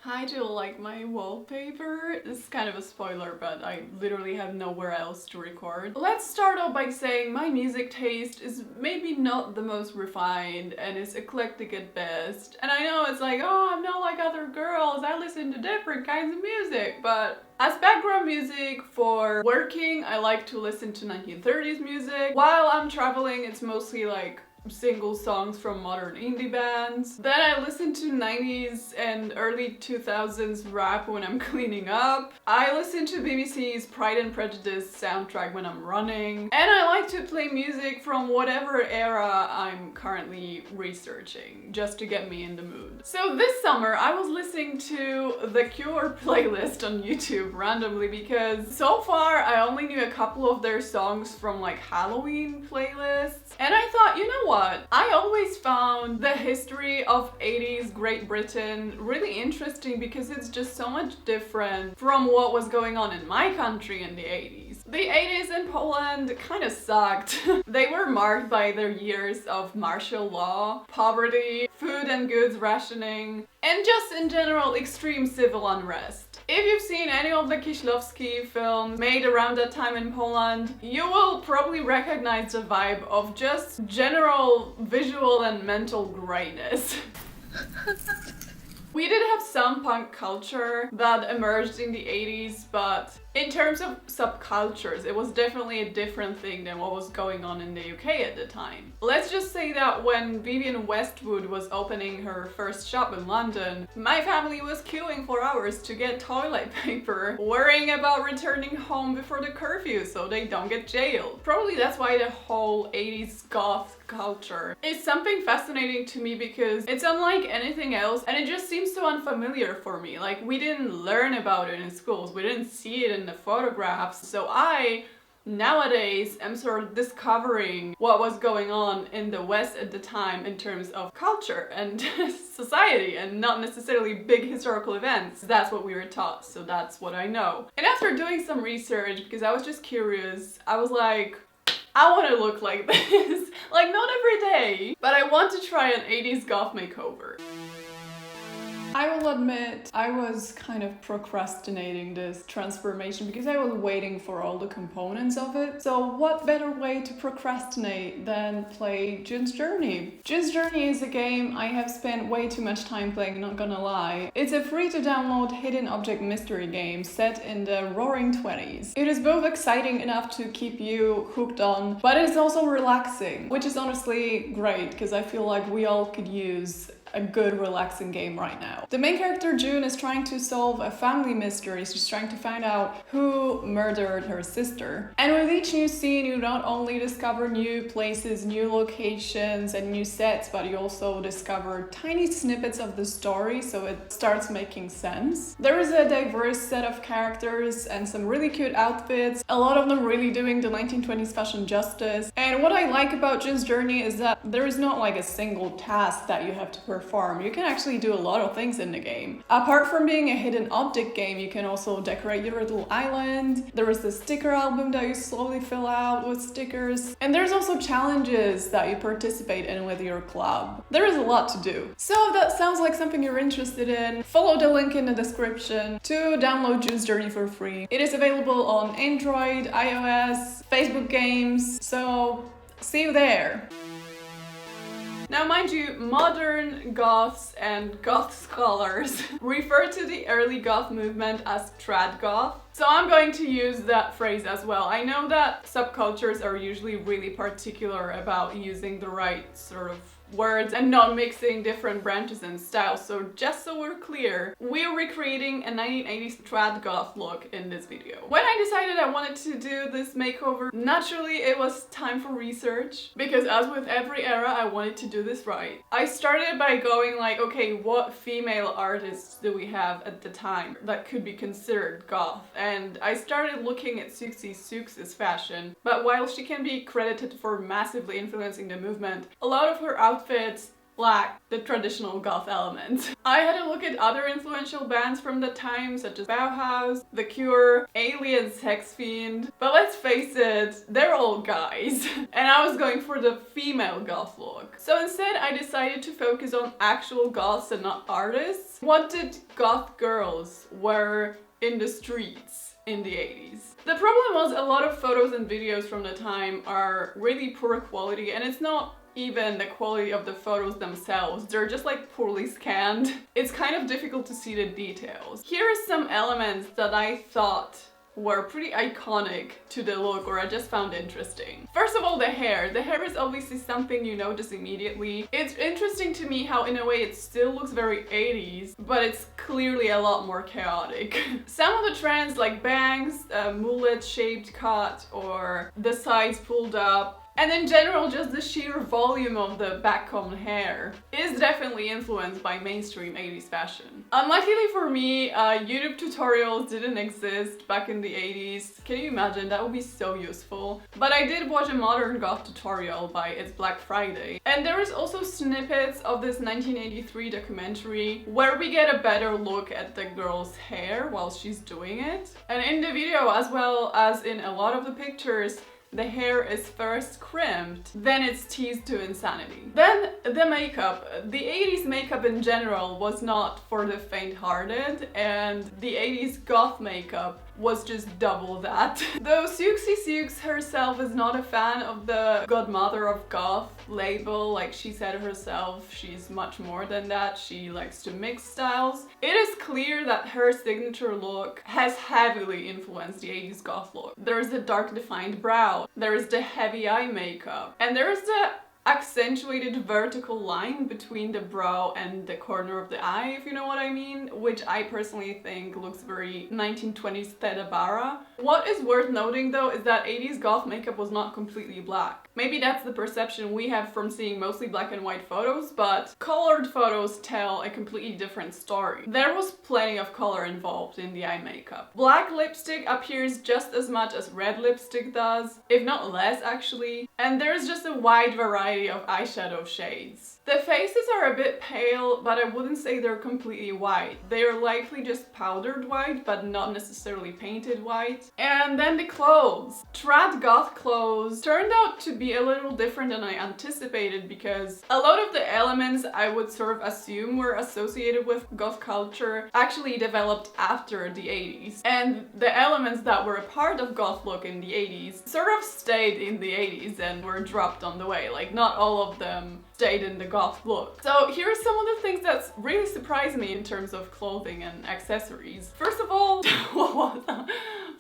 Hi, do you like my wallpaper? This is kind of a spoiler, but I literally have nowhere else to record. Let's start off by saying my music taste is maybe not the most refined and is eclectic at best. And I know it's like, oh, I'm not like other girls, I listen to different kinds of music, but as background music for working, I like to listen to 1930s music. While I'm traveling, it's mostly like single songs from modern indie bands. Then I listen to 90s and early 2000s rap when I'm cleaning up. I listen to BBC's Pride and Prejudice soundtrack when I'm running. And I like to play music from whatever era I'm currently researching, just to get me in the mood. So this summer I was listening to the Cure playlist on YouTube randomly because so far I only knew a couple of their songs from like Halloween playlists. And I thought, you know what? I always found the history of 80s Great Britain really interesting because it's just so much different from what was going on in my country in the 80s. The 80s in Poland kind of sucked. They were marked by their years of martial law, poverty, food and goods rationing, and just in general extreme civil unrest. If you've seen any of the Kieślowski films made around that time in Poland, you will probably recognize the vibe of just general visual and mental grayness. We did have some punk culture that emerged in the 80s, but in terms of subcultures, it was definitely a different thing than what was going on in the UK at the time. Let's just say that when Vivienne Westwood was opening her first shop in London, my family was queuing for hours to get toilet paper, worrying about returning home before the curfew so they don't get jailed. Probably that's why the whole 80s goth culture is something fascinating to me because it's unlike anything else and it just seems so unfamiliar for me. Like, we didn't learn about it in schools, we didn't see it in the photographs, so I nowadays am sort of discovering what was going on in the West at the time in terms of culture and society and not necessarily big historical events. That's what we were taught, so that's what I know. And after doing some research, because I was just curious, I was like, I want to look like this. Like, not every day, but I want to try an 80s goth makeover. I will admit, I was kind of procrastinating this transformation because I was waiting for all the components of it. So what better way to procrastinate than play June's Journey? June's Journey is a game I have spent way too much time playing, not gonna lie. It's a free to download hidden object mystery game set in the roaring 20s. It is both exciting enough to keep you hooked on, but it's also relaxing, which is honestly great because I feel like we all could use a good relaxing game right now. The main character June is trying to solve a family mystery. She's trying to find out who murdered her sister. And with each new scene, you not only discover new places, new locations, and new sets, but you also discover tiny snippets of the story, so it starts making sense. There is a diverse set of characters and some really cute outfits, a lot of them really doing the 1920s fashion justice. And what I like about June's Journey is that there is not like a single task that you have to perform. You can actually do a lot of things in the game. Apart from being a hidden object game, you can also decorate your little island. There is the sticker album that you slowly fill out with stickers. And there's also challenges that you participate in with your club. There is a lot to do. So if that sounds like something you're interested in, follow the link in the description to download June's Journey for free. It is available on Android, iOS, Facebook games, so see you there. Now, mind you, modern goths and goth scholars refer to the early goth movement as trad goth. So I'm going to use that phrase as well. I know that subcultures are usually really particular about using the right sort of words and not mixing different branches and styles. So just so we're clear, we're recreating a 1980s trad goth look in this video. When I decided I wanted to do this makeover, naturally it was time for research because as with every era, I wanted to do this right. I started by going like, okay, what female artists do we have at the time that could be considered goth? And I started looking at Suxi Sux's fashion, but while she can be credited for massively influencing the movement, a lot of her outfits lack the traditional goth element. I had a look at other influential bands from the time, such as Bauhaus, The Cure, Alien, Sex Fiend, but let's face it, they're all guys. And I was going for the female goth look. So instead I decided to focus on actual goths and not artists. What did goth girls wear in the streets in the 80s? The problem was a lot of photos and videos from the time are really poor quality, and it's not even the quality of the photos themselves, they're just like poorly scanned. It's kind of difficult to see the details. Here are some elements that I thought were pretty iconic to the look, or I just found interesting. First of all, the hair. The hair is obviously something you notice immediately. It's interesting to me how in a way it still looks very 80s, but it's clearly a lot more chaotic. Some of the trends like bangs, mullet shaped cut, or the sides pulled up, and in general, just the sheer volume of the backcombed hair is definitely influenced by mainstream 80s fashion. Unluckily for me, YouTube tutorials didn't exist back in the 80s. Can you imagine? That would be so useful. But I did watch a modern goth tutorial by It's Black Friday. And there is also snippets of this 1983 documentary where we get a better look at the girl's hair while she's doing it. And in the video, as well as in a lot of the pictures, the hair is first crimped, then it's teased to insanity. Then the makeup. The 80s makeup in general was not for the faint-hearted, and the 80s goth makeup was just double that. Though Siouxsie Sioux herself is not a fan of the godmother of goth label, like she said herself, she's much more than that. She likes to mix styles. It is clear that her signature look has heavily influenced the 80s goth look. There's the dark defined brow, there is the heavy eye makeup, and there is the accentuated vertical line between the brow and the corner of the eye, if you know what I mean, which I personally think looks very 1920s Theda Bara. What is worth noting though is that 80s goth makeup was not completely black. Maybe that's the perception we have from seeing mostly black and white photos, but colored photos tell a completely different story. There was plenty of color involved in the eye makeup. Black lipstick appears just as much as red lipstick does, if not less actually, and there's just a wide variety of eyeshadow shades. The faces are a bit pale, but I wouldn't say they're completely white. They are likely just powdered white, but not necessarily painted white. And then the clothes. Trad goth clothes turned out to be a little different than I anticipated, because a lot of the elements I would sort of assume were associated with goth culture actually developed after the 80s. And the elements that were a part of goth look in the 80s sort of stayed in the 80s and were dropped on the way. Like, not all of them stayed in the goth look. So here are some of the things that really surprised me in terms of clothing and accessories. First of all, what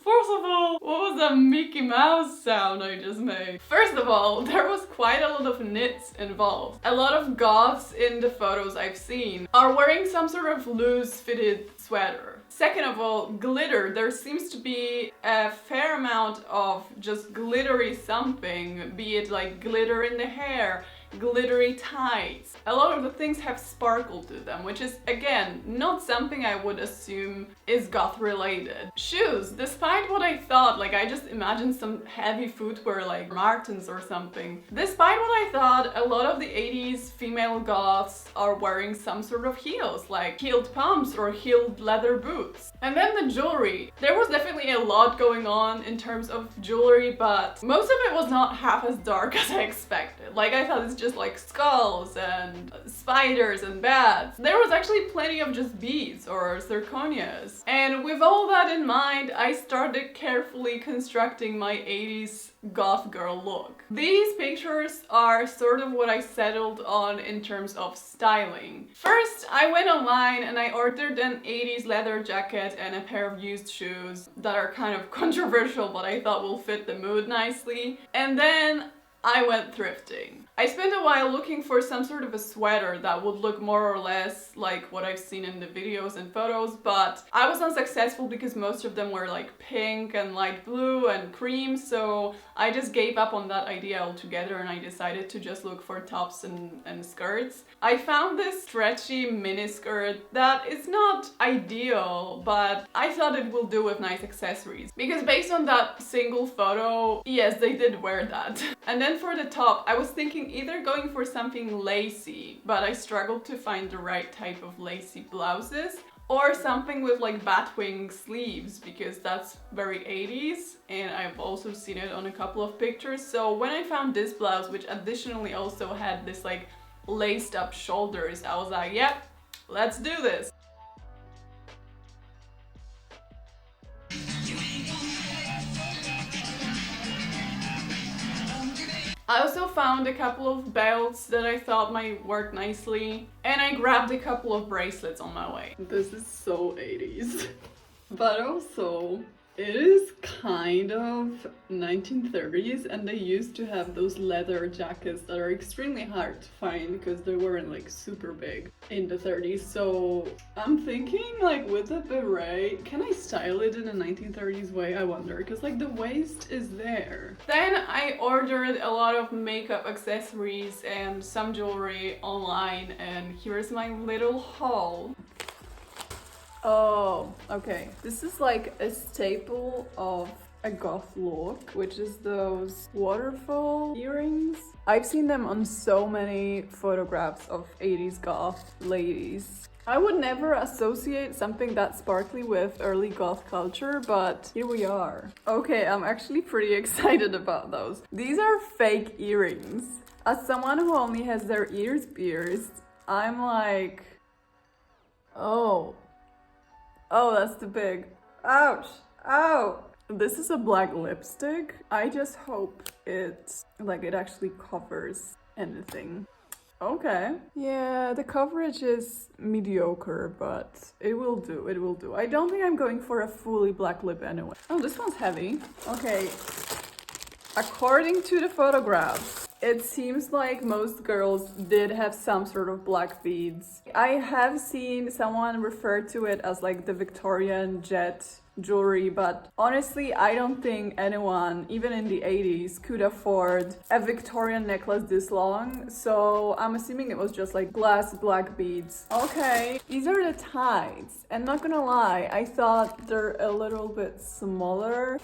was that Mickey Mouse sound I just made? First of all, there was quite a lot of knits involved. A lot of goths in the photos I've seen are wearing some sort of loose fitted sweater. Second of all, glitter. There seems to be a fair amount of just glittery something, be it like glitter in the hair, glittery tights. A lot of the things have sparkle to them, which is, again, not something I would assume is goth related. Shoes. Despite what I thought, like I just imagined some heavy footwear like Martens or something. Despite what I thought, a lot of the 80s female goths are wearing some sort of heels, like heeled pumps or heeled leather boots. And then the jewelry. There was definitely a lot going on in terms of jewelry, but most of it was not half as dark as I expected. Like, I thought it's just like skulls and spiders and bats. There was actually plenty of just beads or zirconias. And with all that in mind, I started carefully constructing my 80s goth girl look. These pictures are sort of what I settled on in terms of styling. First, I went online and I ordered an 80s leather jacket and a pair of used shoes that are kind of controversial, but I thought will fit the mood nicely. And then I went thrifting. I spent a while looking for some sort of a sweater that would look more or less like what I've seen in the videos and photos, but I was unsuccessful because most of them were like pink and light blue and cream, so I just gave up on that idea altogether and I decided to just look for tops and skirts. I found this stretchy mini skirt that is not ideal, but I thought it will do with nice accessories. Because based on that single photo, yes, they did wear that. And then for the top, I was thinking thinking either going for something lacy, but I struggled to find the right type of lacy blouses, or something with like batwing sleeves, because that's very 80s and I've also seen it on a couple of pictures. So when I found this blouse, which additionally also had this like laced up shoulders, I was like, yep, let's do this. I also found a couple of belts that I thought might work nicely, and I grabbed a couple of bracelets on my way. This is so 80s. But also, it is kind of 1930s, and they used to have those leather jackets that are extremely hard to find because they weren't like super big in the 30s. So I'm thinking like with a beret, can I style it in a 1930s way? I wonder, because like the waist is there. Then I ordered a lot of makeup accessories and some jewelry online, and here's my little haul. Oh, okay. This is like a staple of a goth look, which is those waterfall earrings. I've seen them on so many photographs of 80s goth ladies. I would never associate something that sparkly with early goth culture, but here we are. Okay, I'm actually pretty excited about those. These are fake earrings. As someone who only has their ears pierced, I'm like, oh, that's too big. Ouch, ow. This is a black lipstick. I just hope it actually covers anything. Okay. Yeah, the coverage is mediocre, but it will do, it will do. I don't think I'm going for a fully black lip anyway. Oh, this one's heavy. Okay. According to the photographs, it seems like most girls did have some sort of black beads. I have seen someone refer to it as like the Victorian jet jewelry, but honestly, I don't think anyone, even in the 80s, could afford a Victorian necklace this long, so I'm assuming it was just like glass black beads. Okay, these are the tights, and not gonna lie, I thought they're a little bit smaller.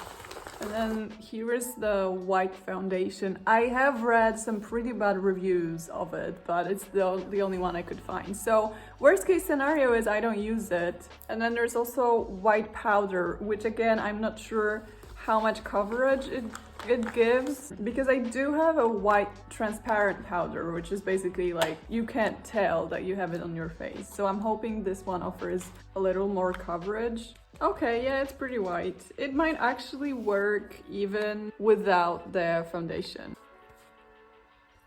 And then here is the white foundation. I have read some pretty bad reviews of it, but it's the only one I could find. So worst case scenario is I don't use it. And then there's also white powder, which again, I'm not sure how much coverage it gives, because I do have a white transparent powder, which is basically like you can't tell that you have it on your face. So I'm hoping this one offers a little more coverage. Okay, yeah, it's pretty white. It might actually work even without the foundation.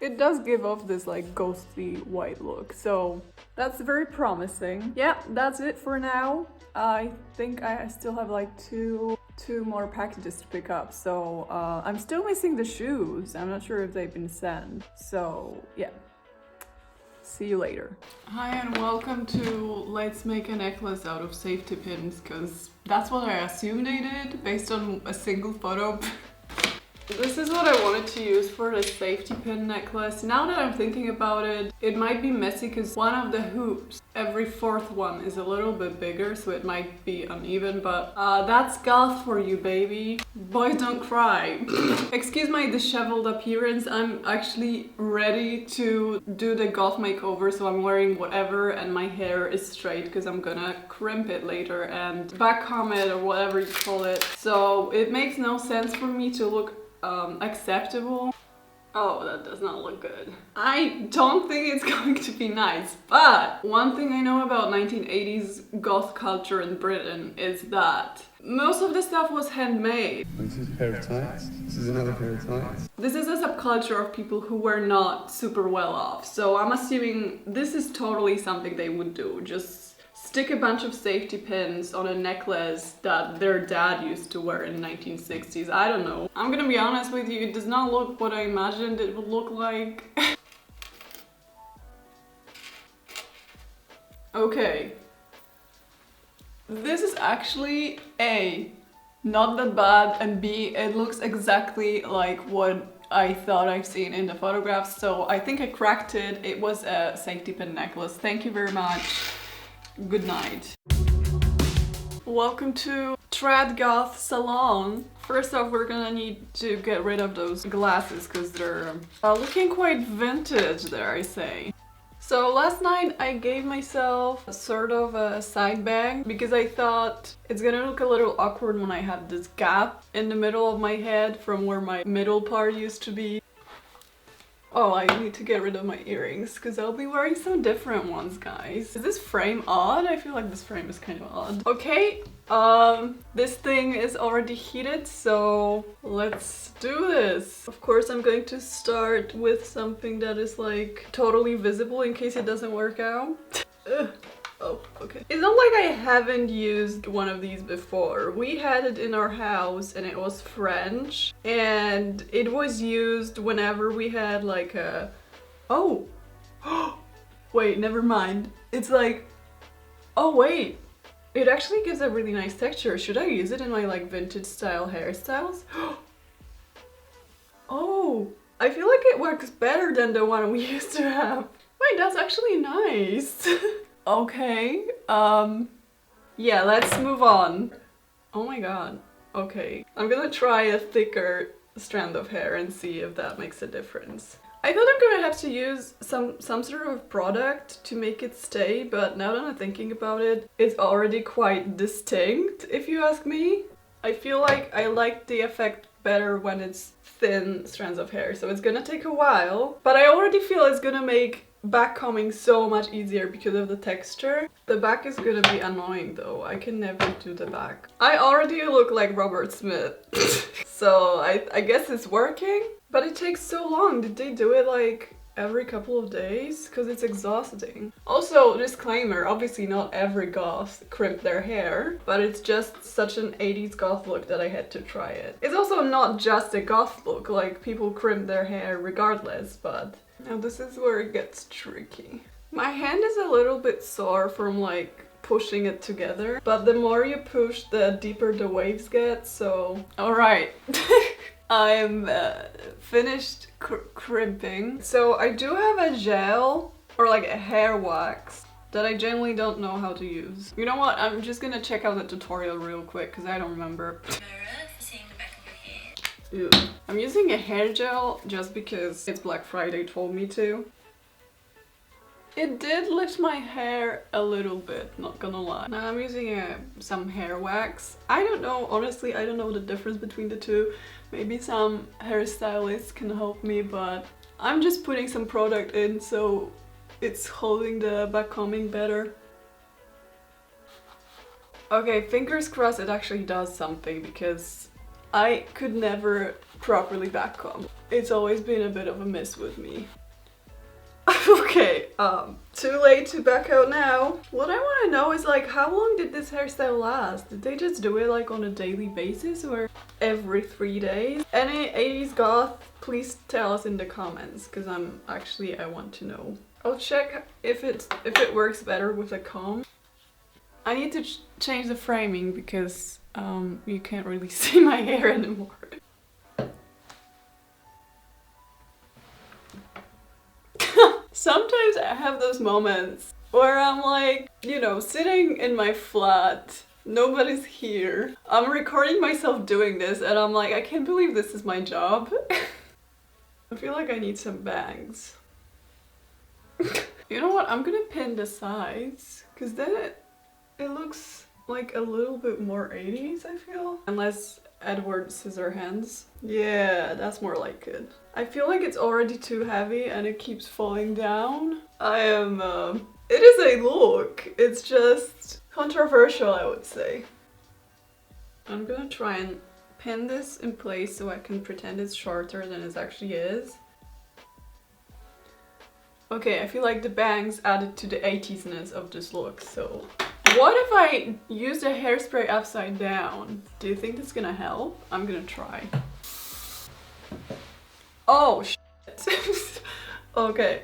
It does give off this like ghostly white look, so that's very promising. Yeah, that's it for now. I think I still have like two more packages to pick up, so I'm still missing the shoes. I'm not sure if they've been sent, so yeah. See you later. Hi and welcome to Let's Make a Necklace Out of Safety Pins, because that's what I assumed they did based on a single photo. This is what I wanted to use for the safety pin necklace. Now that I'm thinking about it, it might be messy because one of the hoops, every fourth one, is a little bit bigger, so it might be uneven, but that's goth for you, baby. Boys don't cry. Excuse my disheveled appearance, I'm actually ready to do the goth makeover, so I'm wearing whatever and my hair is straight because I'm gonna crimp it later and backcomb it or whatever you call it. So it makes no sense for me to look acceptable. Oh, that does not look good. I don't think it's going to be nice, but one thing I know about 1980s goth culture in Britain is that most of the stuff was handmade. This is a pair of tights. This is another pair of tights. This is a subculture of people who were not super well off, so I'm assuming this is totally something they would do. Just stick a bunch of safety pins on a necklace that their dad used to wear in the 1960s. I don't know. I'm gonna be honest with you, it does not look what I imagined it would look like. Okay. This is actually A, not that bad, and B, it looks exactly like what I thought I've seen in the photographs, so I think I cracked it. It was a safety pin necklace. Thank you very much. Good night. Welcome to Trad Goth Salon. First off, we're gonna need to get rid of those glasses because they're looking quite vintage there, I say. So last night I gave myself sort of a side bang because I thought it's gonna look a little awkward when I have this gap in the middle of my head from where my middle part used to be. Oh, I need to get rid of my earrings because I'll be wearing some different ones, guys. Is this frame odd? I feel like this frame is kind of odd. Okay, this thing is already heated, so let's do this. Of course, I'm going to start with something that is like totally visible in case it doesn't work out. Oh, okay. It's not like I haven't used one of these before. We had it in our house and it was French and it was used whenever we had like a... Oh! Wait, never mind. It's like... Oh wait! It actually gives a really nice texture. Should I use it in my like vintage style hairstyles? Oh! I feel like it works better than the one we used to have. Wait, that's actually nice. Okay, yeah, let's move on. Oh my god, okay. I'm gonna try a thicker strand of hair and see if that makes a difference. I thought I'm gonna have to use some sort of product to make it stay, but now that I'm thinking about it, it's already quite distinct, if you ask me. I feel like I like the effect better when it's thin strands of hair, so it's gonna take a while, but I already feel it's gonna make back combing so much easier because of the texture. The back is gonna be annoying though. I can never do the back. I already look like Robert Smith. So I guess it's working, but it takes so long. Did they do it like every couple of days? Because it's exhausting. Also, disclaimer, obviously not every goth crimp their hair, but it's just such an 80s goth look that I had to try it. It's also not just a goth look, like people crimp their hair regardless, but now this is where it gets tricky. My hand is a little bit sore from like pushing it together, but the more you push, the deeper the waves get, so... Alright, I'm finished crimping. So I do have a gel, or like a hair wax, that I generally don't know how to use. You know what, I'm just gonna check out the tutorial real quick, because I don't remember. Ew. I'm using a hair gel just because it's Black Friday told me to. It did lift my hair a little bit, not gonna lie. Now I'm using some hair wax. I don't know, honestly, I don't know the difference between the two. Maybe some hairstylists can help me, but I'm just putting some product in so it's holding the back combing better. Okay, fingers crossed it actually does something because I could never properly back comb. It's always been a bit of a miss with me. Okay, too late to back out now. What I want to know is like, how long did this hairstyle last? Did they just do it like on a daily basis or every 3 days? Any 80s goth, please tell us in the comments, because I want to know. I'll check if it works better with a comb. I need to change the framing because you can't really see my hair anymore. Sometimes I have those moments where I'm like, you know, sitting in my flat, nobody's here. I'm recording myself doing this and I'm like, I can't believe this is my job. I feel like I need some bangs. You know what, I'm gonna pin the sides because then it looks like a little bit more 80s, I feel. Unless Edward Scissorhands. Yeah, that's more like it. I feel like it's already too heavy and it keeps falling down. It is a look. It's just controversial, I would say. I'm gonna try and pin this in place so I can pretend it's shorter than it actually is. Okay, I feel like the bangs added to the 80s-ness of this look, so... What if I use a hairspray upside down? Do you think that's gonna help? I'm gonna try. Oh, shit. Okay,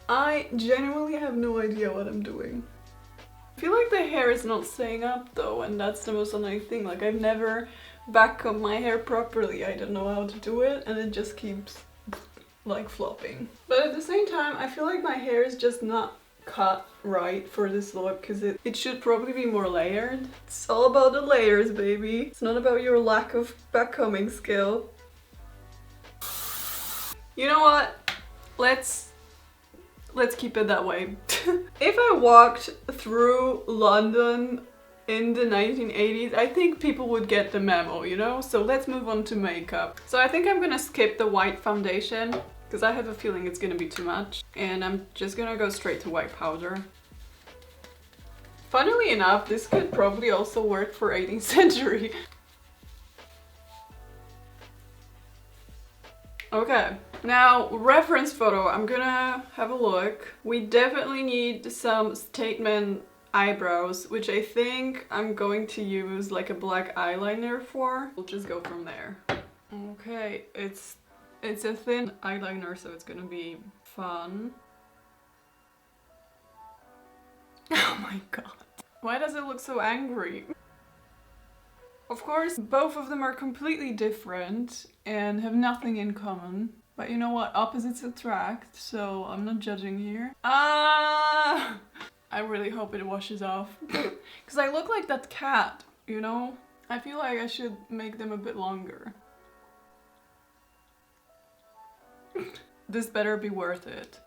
I genuinely have no idea what I'm doing. I feel like the hair is not staying up though, and that's the most annoying thing. Like, I've never back combed my hair properly. I don't know how to do it, and it just keeps like flopping. But at the same time, I feel like my hair is just not cut right for this look because it should probably be more layered. It's all about the layers, baby. It's not about your lack of backcombing skill. You know what? Let's keep it that way. If I walked through London in the 1980s, I think people would get the memo, you know? So let's move on to makeup. So I think I'm gonna skip the white foundation because I have a feeling it's gonna be too much. And I'm just gonna go straight to white powder. Funnily enough, this could probably also work for 18th century. Okay, now reference photo, I'm gonna have a look. We definitely need some statement eyebrows, which I think I'm going to use like a black eyeliner for. We'll just go from there. Okay, it's a thin eyeliner, so it's gonna be fun. Oh my god. Why does it look so angry? Of course, both of them are completely different and have nothing in common. But you know what? Opposites attract, so I'm not judging here. Ah! I really hope it washes off. Because I look like that cat, you know? I feel like I should make them a bit longer. This better be worth it.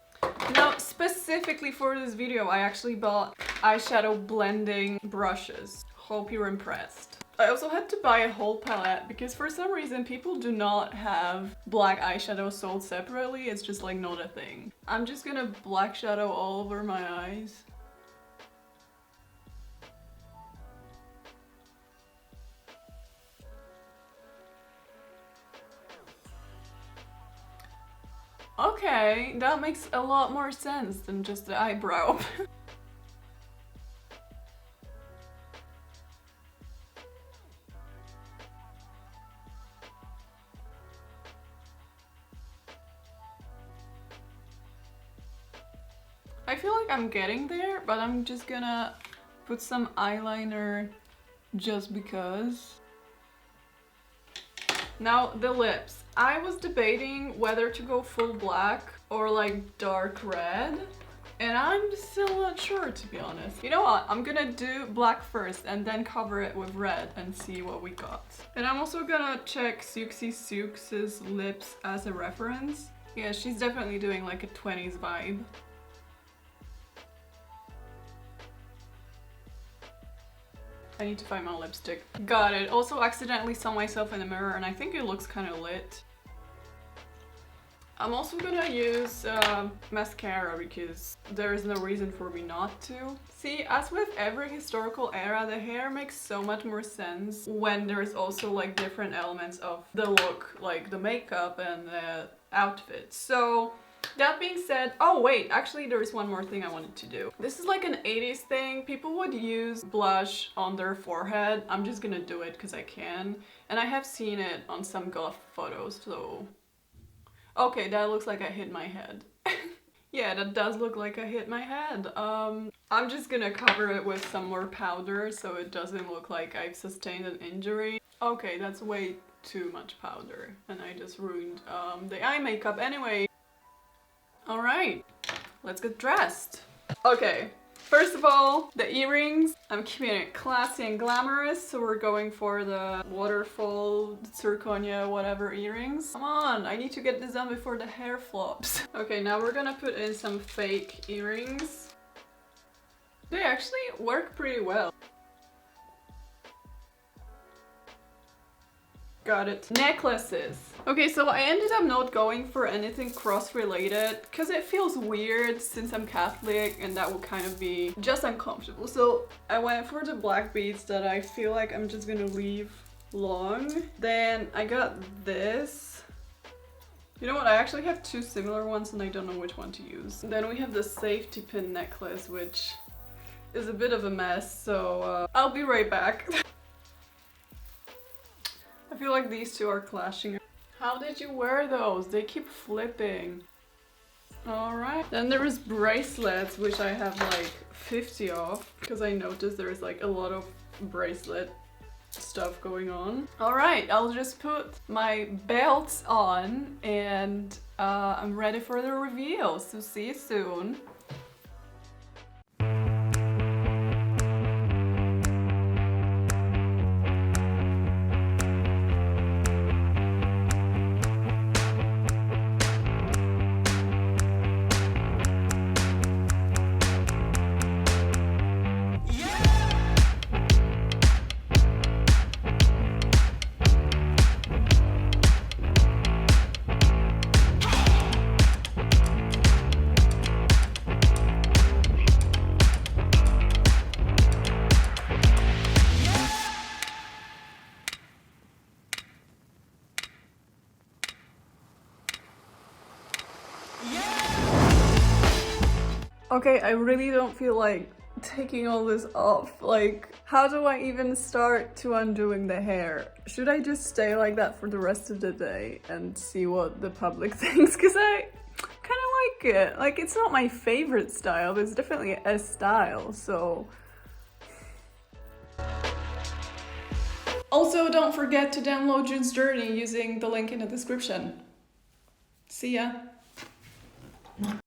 Now, specifically for this video, I actually bought eyeshadow blending brushes. Hope you're impressed. I also had to buy a whole palette because for some reason people do not have black eyeshadow sold separately. It's just like not a thing. I'm just gonna black shadow all over my eyes. Okay, that makes a lot more sense than just the eyebrow. I feel like I'm getting there, but I'm just gonna put some eyeliner just because. Now, the lips. I was debating whether to go full black or like dark red, and I'm still not sure, to be honest. You know what? I'm gonna do black first and then cover it with red and see what we got. And I'm also gonna check Suxi Sux's lips as a reference. Yeah, she's definitely doing like a 20s vibe. I need to find my lipstick. Got it. Also accidentally saw myself in the mirror and I think it looks kind of lit. I'm also gonna use mascara because there is no reason for me not to. See, as with every historical era, the hair makes so much more sense when there's also like different elements of the look, like the makeup and the outfit. So that being said, oh wait, actually there is one more thing I wanted to do. This is like an 80s thing. People would use blush on their forehead. I'm just gonna do it because I can. And I have seen it on some goth photos, so... Okay, that looks like I hit my head. Yeah, that does look like I hit my head. I'm just gonna cover it with some more powder so it doesn't look like I've sustained an injury. Okay, that's way too much powder and I just ruined the eye makeup anyway. Alright, let's get dressed. Okay, first of all, the earrings. I'm keeping it classy and glamorous, so we're going for the waterfall, zirconia, whatever earrings. Come on, I need to get this done before the hair flops. Okay, now we're gonna put in some fake earrings. They actually work pretty well. Got it. Necklaces. Okay, so I ended up not going for anything cross-related because it feels weird since I'm Catholic and that would kind of be just uncomfortable. So I went for the black beads that I feel like I'm just gonna leave long. Then I got this. You know what? I actually have two similar ones and I don't know which one to use. Then we have the safety pin necklace, which is a bit of a mess, so I'll be right back. I feel like these two are clashing. How did you wear those? They keep flipping. Alright. Then there is bracelets, which I have like 50 of because I noticed there is like a lot of bracelet stuff going on. Alright, I'll just put my belts on and I'm ready for the reveal, so see you soon. Okay, I really don't feel like taking all this off. Like, how do I even start to undoing the hair? Should I just stay like that for the rest of the day and see what the public thinks? Because I kind of like it. Like, it's not my favorite style, but it's definitely a style, so... Also, don't forget to download June's Journey using the link in the description. See ya!